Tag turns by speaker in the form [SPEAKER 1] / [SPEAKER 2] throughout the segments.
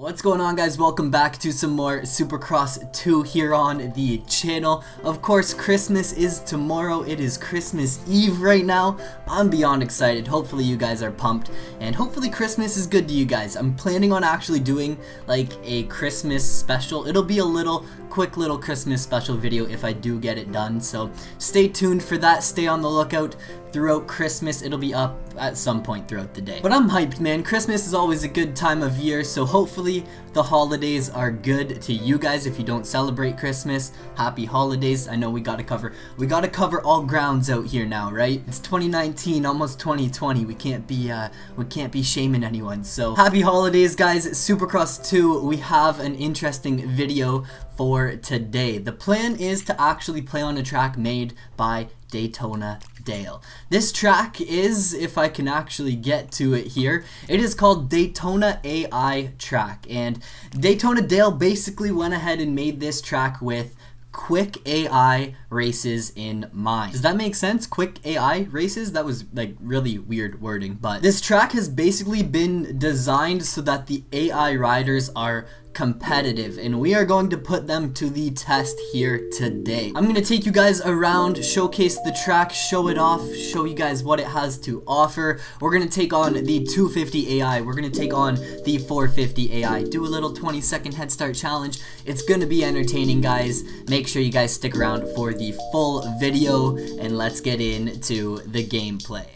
[SPEAKER 1] What's going on, guys? Welcome back to some more Supercross 2 here on the channel. Of course, Christmas is tomorrow. It is Christmas Eve right now. I'm beyond excited. Hopefully you guys are pumped, and hopefully Christmas is good to you guys. I'm planning on actually doing like a Christmas special. It'll be a quick little Christmas special video if I do get it done, so stay tuned for that. Stay on the lookout throughout Christmas. It'll be up at some point throughout the day. But I'm hyped, man. Christmas is always a good time of year, so hopefully the holidays are good to you guys. If you don't celebrate Christmas, happy holidays. I know we gotta cover all grounds out here now, right? It's 2019, almost 2020. We can't be shaming anyone. So happy holidays, guys. Supercross 2, we have an interesting video for today. The plan is to actually play on a track made by Daytona AI. This track is, if I can actually get to it here, it is called Daytona AI Trak, and Daytona AI basically went ahead and made this track with quick AI races in mind. Does that make sense? Quick AI races? That was like really weird wording, but this track has basically been designed so that the AI riders are competitive, and we are going to put them to the test here today. I'm going to take you guys around, showcase the track, show it off, show you guys what it has to offer. We're going to take on the 250 AI, we're going to take on the 450 AI, do a little 20-second head start challenge. It's going to be entertaining, guys. Make sure you guys stick around for the full video, and let's get into the gameplay.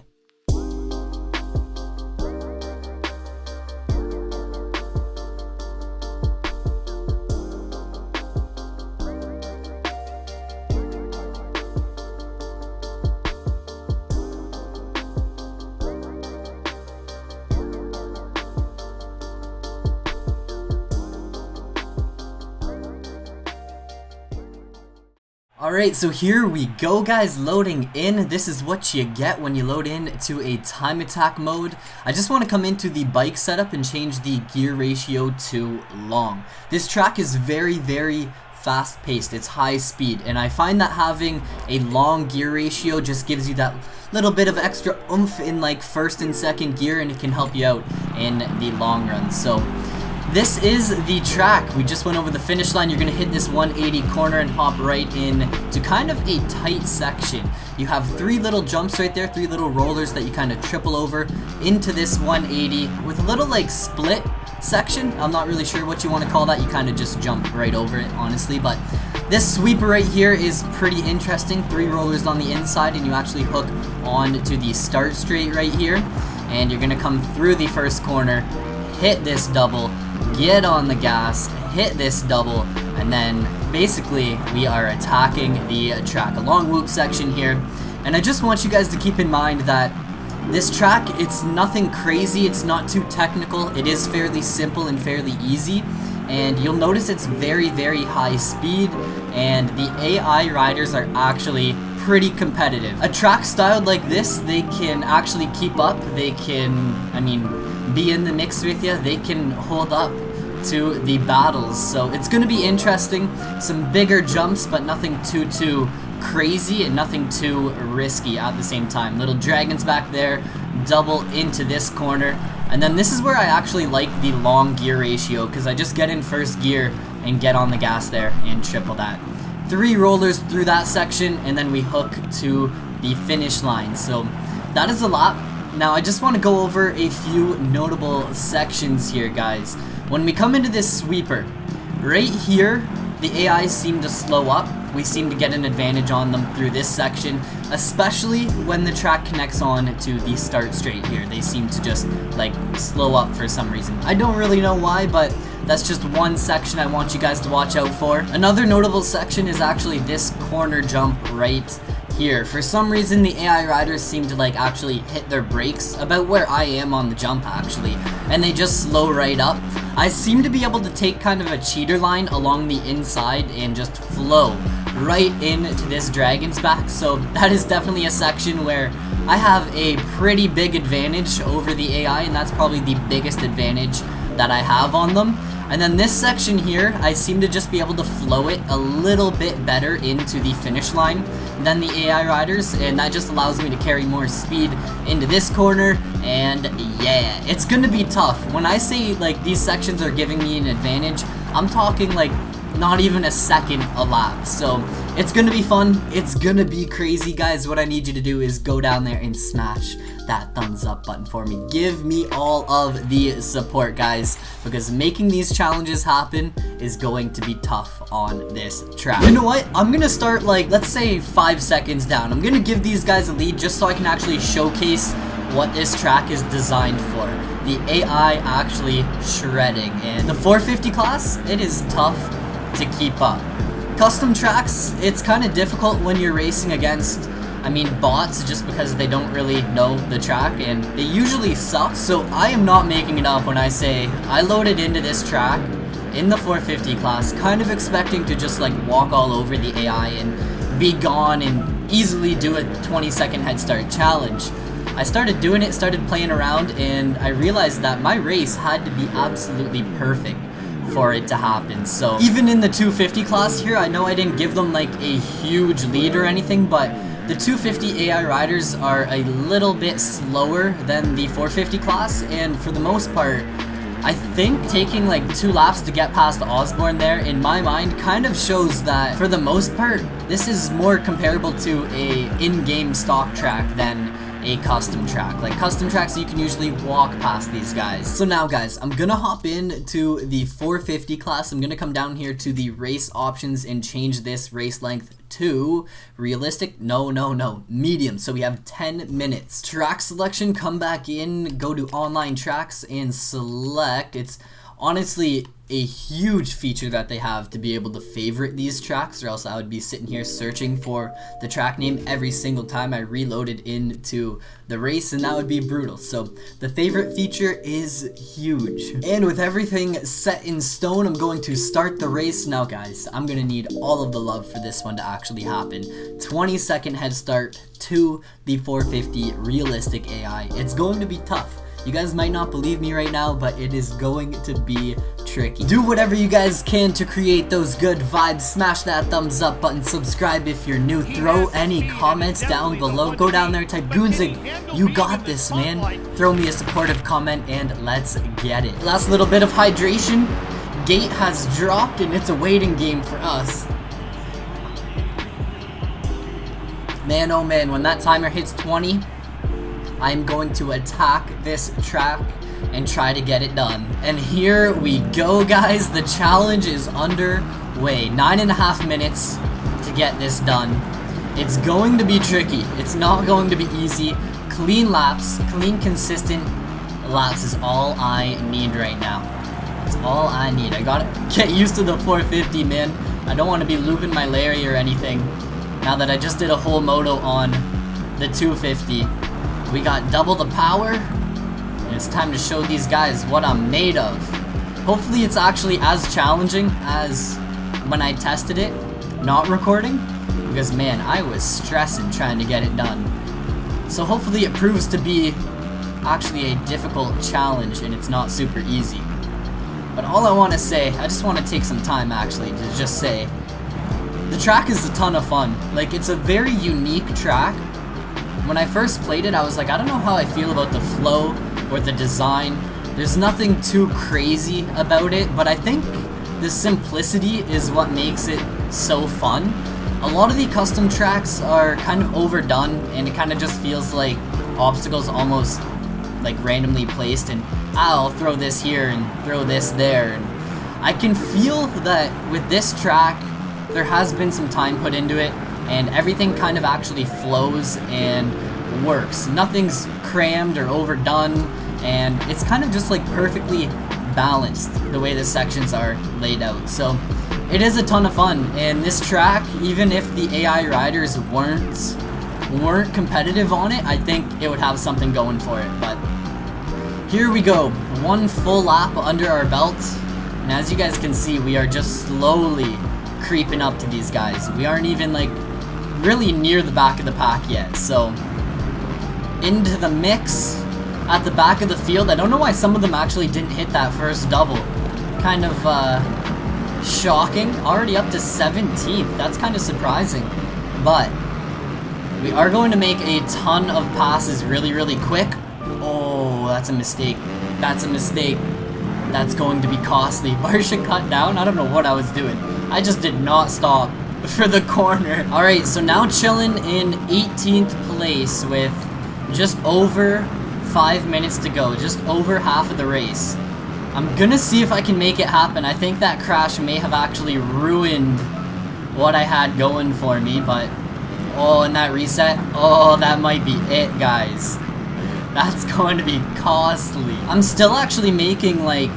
[SPEAKER 1] Alright, so here we go, guys, loading in. This is what you get when you load in to a time attack mode. I just want to come into the bike setup and change the gear ratio to long. This track is very fast paced, it's high speed, and I find that having a long gear ratio just gives you that little bit of extra oomph in like first and second gear, and it can help you out in the long run. So this is the track. We just went over the finish line. You're going to hit this 180 corner and hop right in to kind of a tight section. You have three little jumps right there, three little rollers that you kind of triple over into this 180 with a little like split section. I'm not really sure what you want to call that. You kind of just jump right over it, honestly, but this sweeper right here is pretty interesting. Three rollers on the inside, and you actually hook on to the start straight right here, and you're going to come through the first corner, hit this double, get on the gas, hit this double, and then basically we are attacking the track. A long whoop section here, and I just want you guys to keep in mind that this track, it's nothing crazy, it's not too technical, it is fairly simple and fairly easy, and you'll notice it's very high speed, and the AI riders are actually pretty competitive. A track styled like this, they can actually keep up, they can, be in the mix with you, they can hold up to the battles. So it's going to be interesting. Some bigger jumps, but nothing too crazy and nothing too risky at the same time. Little dragons back there, double into this corner, and then this is where I actually like the long gear ratio, because I just get in first gear and get on the gas there and triple that. Three rollers through that section, and then we hook to the finish line. So that is a lot. Now I just want to go over a few notable sections here, guys. When we come into this sweeper, right here, the AI seem to slow up. We seem to get an advantage on them through this section, especially when the track connects on to the start straight here. They seem to just like slow up for some reason. I don't really know why, but that's just one section I want you guys to watch out for. Another notable section is actually this corner jump right here. For some reason, the AI riders seem to like actually hit their brakes about where I am on the jump actually, and they just slow right up. I seem to be able to take kind of a cheater line along the inside and just flow right into this dragon's back. So that is definitely a section where I have a pretty big advantage over the AI, and that's probably the biggest advantage that I have on them. And then this section here, I seem to just be able to flow it a little bit better into the finish line than the AI riders, and that just allows me to carry more speed into this corner. And yeah, it's gonna be tough. When I say like these sections are giving me an advantage, I'm talking like not even a second a lap. So it's gonna be fun, it's gonna be crazy, guys. What I need you to do is go down there and smash that thumbs up button for me. Give me all of the support, guys, because making these challenges happen is going to be tough on this track. You know what? I'm gonna start like, let's say 5 seconds down. I'm gonna give these guys a lead just so I can actually showcase what this track is designed for. The AI actually shredding, and the 450 class, it is tough to keep up. Custom tracks, it's kind of difficult when you're racing against, I mean, bots, just because they don't really know the track and they usually suck. So I am not making it up when I say I loaded into this track in the 450 class, kind of expecting to just like walk all over the AI and be gone and easily do a 20-second head start challenge. I started doing it, started playing around, and I realized that my race had to be absolutely perfect for it to happen. So even in the 250 class here, I know I didn't give them like a huge lead or anything, but the 250 AI riders are a little bit slower than the 450 class, and for the most part, I think taking like 2 laps to get past Osborne there, in my mind, kind of shows that for the most part, this is more comparable to a in-game stock track than a custom track. Like custom tracks, you can usually walk past these guys. So now, guys, I'm gonna hop in to the 450 class. I'm gonna come down here to the race options and change this race length to realistic. No, medium. So we have 10 minutes. Track selection, come back in, go to online tracks and select. It's honestly a huge feature that they have to be able to favorite these tracks, or else I would be sitting here searching for the track name every single time I reloaded into the race, and that would be brutal. So the favorite feature is huge. And with everything set in stone, I'm going to start the race now, guys. I'm gonna need all of the love for this one to actually happen. 20-second head start to the 450 realistic AI. It's going to be tough. You guys might not believe me right now, but it is going to be tricky. Do whatever you guys can to create those good vibes. Smash that thumbs up button, subscribe if you're new, throw any comments down below. Go down there, type Goonzig, you got this, man. Throw me a supportive comment and let's get it. Last little bit of hydration. Gate has dropped and it's a waiting game for us. Man, oh man, when that timer hits 20, I'm going to attack this track and try to get it done. And here we go, guys. The challenge is underway. 9.5 minutes to get this done. It's going to be tricky. It's not going to be easy. Clean laps, clean, consistent laps is all I need right now. That's all I need. I gotta get used to the 450, man. I don't want to be looping my Larry or anything now that I just did a whole moto on the 250. We got double the power, and it's time to show these guys what I'm made of. Hopefully it's actually as challenging as when I tested it, not recording, because man, I was stressing trying to get it done. So hopefully it proves to be actually a difficult challenge and it's not super easy. But all I want to say, I just want to take some time actually to just say, the track is a ton of fun. Like, it's a very unique track. When I first played it, I was like, I don't know how I feel about the flow or the design. There's nothing too crazy about it, but I think the simplicity is what makes it so fun. A lot of the custom tracks are kind of overdone, and it kind of just feels like obstacles almost like randomly placed, and I'll throw this here and throw this there. And I can feel that with this track, there has been some time put into it, and everything kind of actually flows and works. Nothing's crammed or overdone, and it's kind of just like perfectly balanced the way the sections are laid out. So it is a ton of fun, and this track, even if the AI riders weren't competitive on it, I think it would have something going for it. But here we go, one full lap under our belt, and as you guys can see, we are just slowly creeping up to these guys. We aren't even like really near the back of the pack yet. So into the mix at the back of the field. I don't know why some of them actually didn't hit that first double, kind of shocking. Already up to 17th. That's kind of surprising. But we are going to make a ton of passes really quick. Oh, that's a mistake. That's a mistake. That's going to be costly. Barsha cut down. I don't know what I was doing. I just did not stop for the corner. Alright, so now chilling in 18th place with just over 5 minutes to go. Just over half of the race. I'm gonna see if I can make it happen. I think that crash may have actually ruined what I had going for me, but oh, and that reset, oh, that might be it, guys. That's going to be costly. I'm still actually making like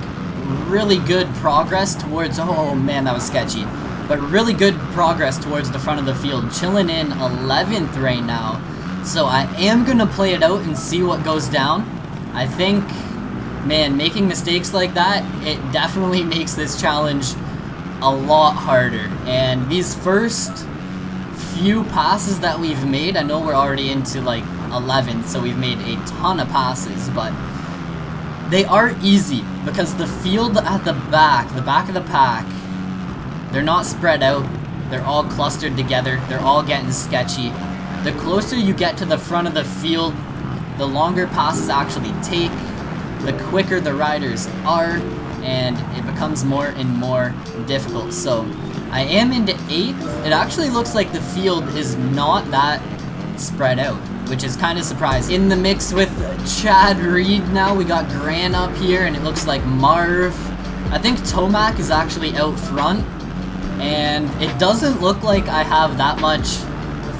[SPEAKER 1] really good progress towards, oh man, that was sketchy, but really good progress towards the front of the field. Chilling in 11th right now. So I am gonna play it out and see what goes down. I think, man, making mistakes like that, it definitely makes this challenge a lot harder. And these first few passes that we've made, I know we're already into like 11th, so we've made a ton of passes, but they are easy because the field at the back of the pack, they're not spread out, they're all clustered together, they're all getting sketchy. The closer you get to the front of the field, the longer passes actually take, the quicker the riders are, and it becomes more and more difficult. So I am into 8th. It actually looks like the field is not that spread out, which is kind of surprising. In the mix with Chad Reed now, we got Grant up here, and it looks like Marv. I think Tomac is actually out front, and it doesn't look like I have that much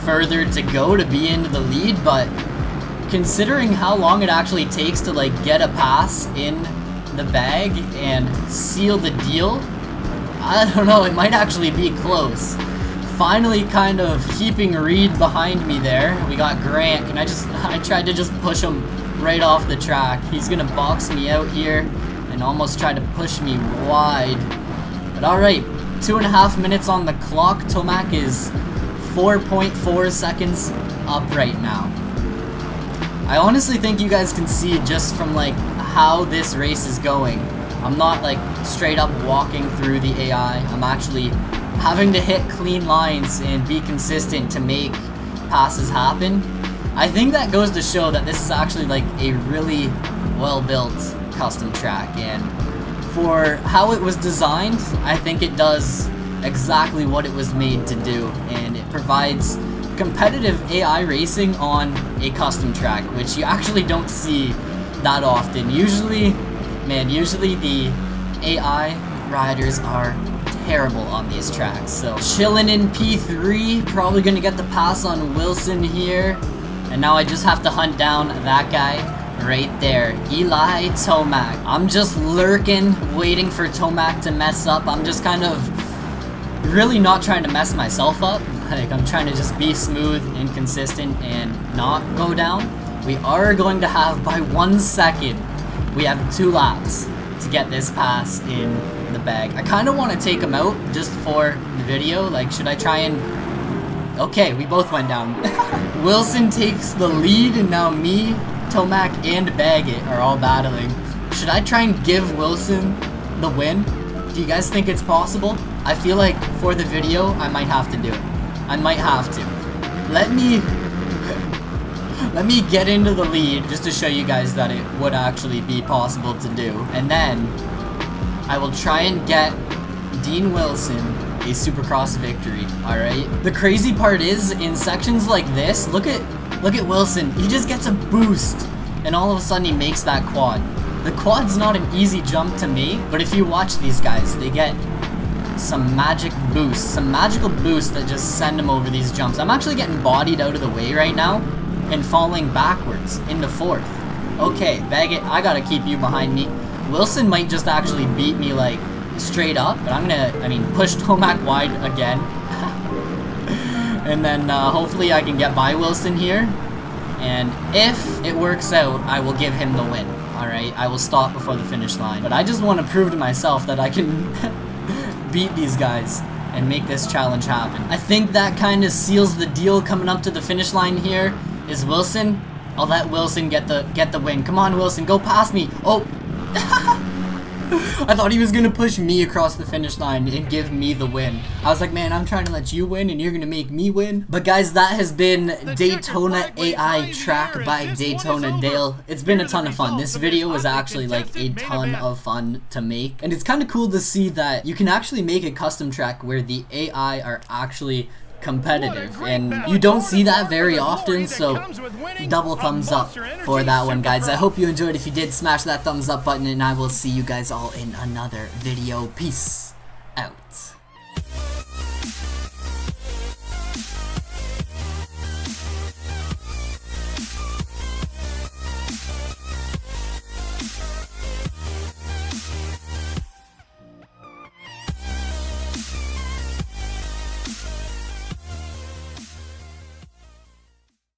[SPEAKER 1] further to go to be into the lead, but considering how long it actually takes to like get a pass in the bag and seal the deal, I don't know, it might actually be close. Finally kind of keeping Reed behind me there. We got Grant, and I tried to just push him right off the track. He's gonna box me out here and almost try to push me wide. But alright, 2.5 minutes on the clock. Tomac is 4.4 seconds up right now. I honestly think you guys can see just from like how this race is going. I'm not like straight up walking through the AI. I'm actually having to hit clean lines and be consistent to make passes happen. I think that goes to show that this is actually like a really well-built custom track, and for how it was designed, I think it does exactly what it was made to do, and it provides competitive AI racing on a custom track, which you actually don't see that often. Usually the AI riders are terrible on these tracks. So chilling in P3, probably gonna get the pass on Wilson here, and now I just have to hunt down that guy right there, Eli Tomac. I'm just lurking, waiting for Tomac to mess up. I'm just kind of really not trying to mess myself up. Like, I'm trying to just be smooth and consistent and not go down. We are going to have, by 1 second, we have 2 laps to get this pass in the bag. I kind of want to take him out just for the video. Like, should I try and... Okay, we both went down. Wilson takes the lead, and now me, Tomac, and Baggett are all battling. Should I try and give Wilson the win? Do you guys think it's possible? I feel like for the video, I might have to do it. I might have to. Let me get into the lead just to show you guys that it would actually be possible to do. And then I will try and get Dean Wilson a Supercross victory, alright? The crazy part is, in sections like this, look at Wilson. He just gets a boost, and all of a sudden he makes that quad. The quad's not an easy jump to make, but if you watch these guys, they get some magical boosts that just send them over these jumps. I'm actually getting bodied out of the way right now and falling backwards into 4th. Okay, Baggett, I gotta keep you behind me. Wilson might just actually beat me like straight up, but I'm gonna, push Tomac wide again. And then hopefully I can get by Wilson here. And if it works out, I will give him the win. Alright, I will stop before the finish line. But I just want to prove to myself that I can beat these guys and make this challenge happen. I think that kind of seals the deal. Coming up to the finish line here is Wilson. I'll let Wilson get the win. Come on, Wilson, go past me. Oh, I thought he was gonna push me across the finish line and give me the win. I was like, man, I'm trying to let you win and you're gonna make me win. But guys, that has been Daytona AI Trak by Daytona Dale. It's been a ton of fun. This video was actually like a ton of fun to make. And it's kind of cool to see that you can actually make a custom track where the AI are actually competitive, and you don't see that very often, so double thumbs up for that one, guys. I hope you enjoyed. If you did, smash that thumbs up button, and I will see you guys all in another video. Peace out.